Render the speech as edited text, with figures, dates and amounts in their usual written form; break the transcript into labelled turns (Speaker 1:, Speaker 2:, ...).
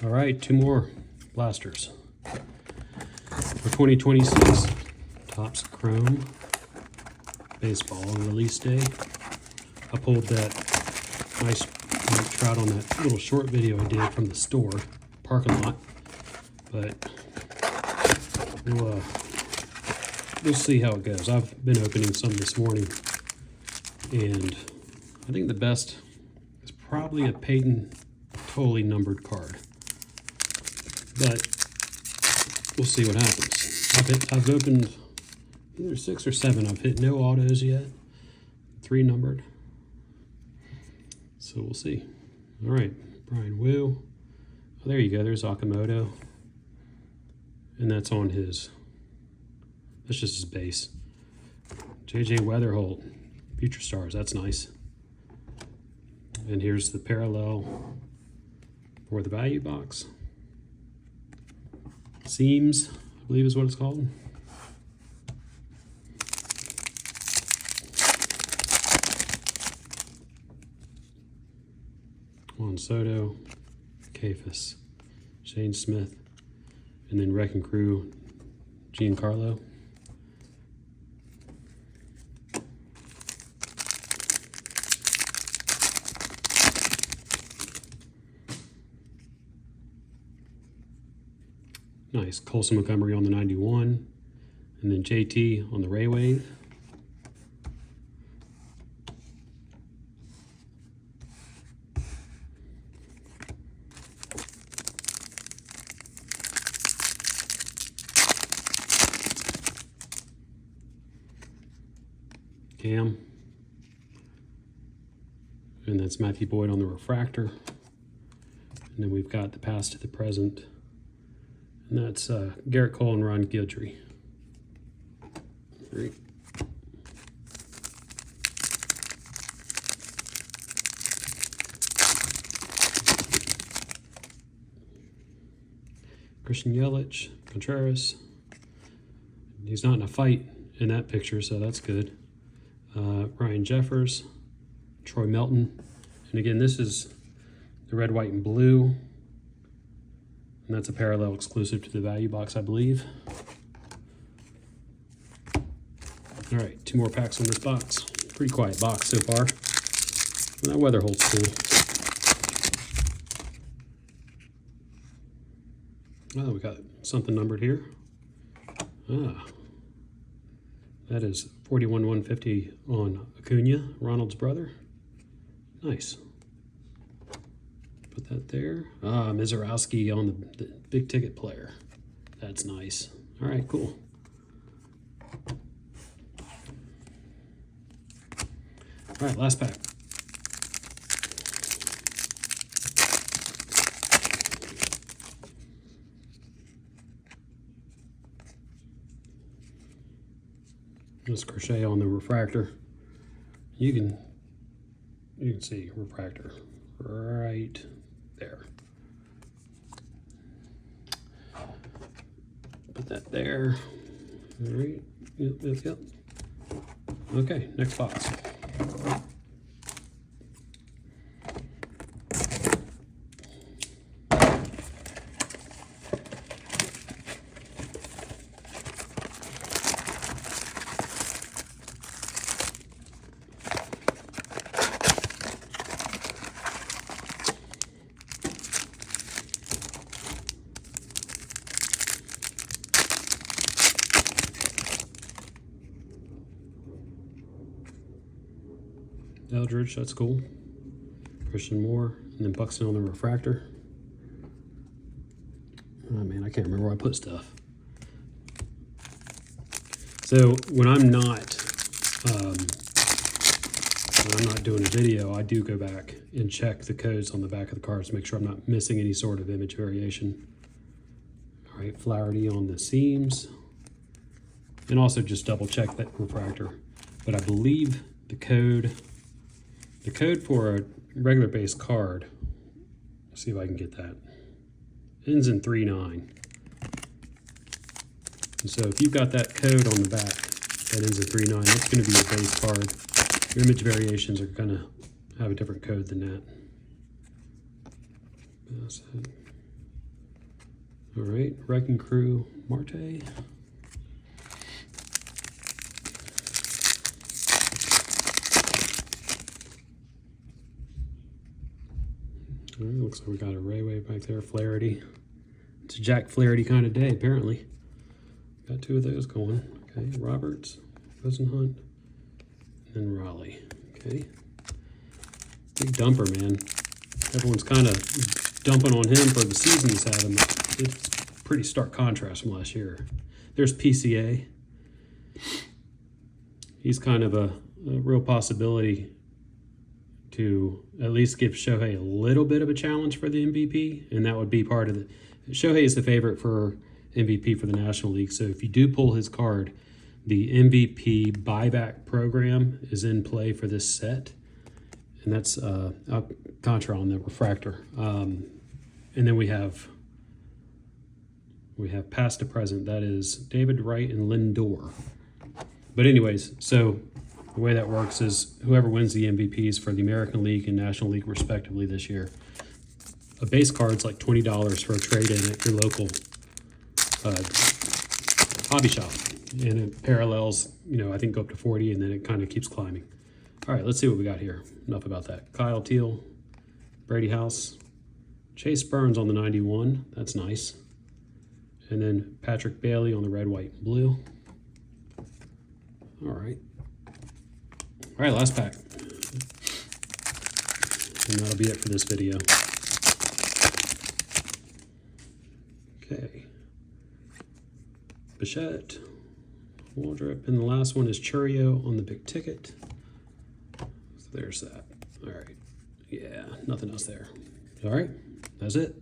Speaker 1: All right, two more blasters. For 2026, Topps Chrome Baseball release day. I pulled that nice Mike Trout on that little short video I did from the store parking lot, but we'll see how it goes. I've been opening some this morning, and I think the best is probably a Peyton Tolley numbered card, but we'll see what happens. I've opened either 6 or 7. I've hit no autos yet, 3 numbered, so we'll see. All right, Brian Wu. Oh, there you go. There's Okamoto, and that's on his. That's just his base. JJ Weatherholt, Future Stars. That's nice. And here's the parallel for the value box. Seams, I believe is what it's called. Juan Soto, Kefis, Shane Smith, and then Wrecking Crew, Giancarlo. Nice. Colson Montgomery on the 91. And then JT on the Ray Wave. Cam. And that's Matthew Boyd on the refractor. And then we've got the past to the present. And that's Garrett Cole and Ron Guidry. Great. Christian Yelich, Contreras. He's not in a fight in that picture, so that's good. Ryan Jeffers, Troy Melton. And again, this is the red, white, and blue. And that's a parallel exclusive to the value box, I believe. All right, 2 more packs on this box. Pretty quiet box so far. That Weatherholt's cool. Oh, we got something numbered here. Ah, that is 41/150 on Acuna, Ronald's brother. Nice. Put that there. Ah, Mizorowski on the big ticket player. That's nice. All right, cool. All right, last pack. Just crochet on the refractor. You can see refractor right there. Put that there. All right. Yep. Okay, next box. Eldridge, that's cool. Christian Moore, and then Buxton on the refractor. Oh man, I can't remember where I put stuff. So when I'm not doing a video, I do go back and check the codes on the back of the cards to make sure I'm not missing any sort of image variation. All right, Flaherty on the seams, and also just double check that refractor. But I believe the code for a regular base card, let's see if I can get that, ends in 39. And so if you've got that code on the back that ends in 39, that's going to be your base card. Your image variations are going to have a different code than that. All right, Wrecking Crew, Marte. All right, looks like we got a Rayway back there, Flaherty. It's a Jack Flaherty kind of day, apparently. Got two of those going. Okay, Roberts, Rosenhunt, and then Raleigh. Okay. Big dumper, man. Everyone's kind of dumping on him for the season he's had him. It's pretty stark contrast from last year. There's PCA. He's kind of a real possibility to at least give Shohei a little bit of a challenge for the MVP, and that would be part of the... Shohei is the favorite for MVP for the National League, so if you do pull his card, the MVP buyback program is in play for this set, and that's Contra on the refractor. And then we have past to present. That is David Wright and Lindor. But anyways, so the way that works is whoever wins the MVPs for the American League and National League respectively this year, a base card's like $20 for a trade-in at your local hobby shop. And it parallels, I think go up to 40, and then it kind of keeps climbing. All right, let's see what we got here. Enough about that. Kyle Teal, Brady House, Chase Burns on the 91. That's nice. And then Patrick Bailey on the red, white, and blue. All right. All right, last pack. And that'll be it for this video. Okay. Bichette, Waldrop, and the last one is Churio on the big ticket. So there's that. All right. Yeah, nothing else there. All right, that's it.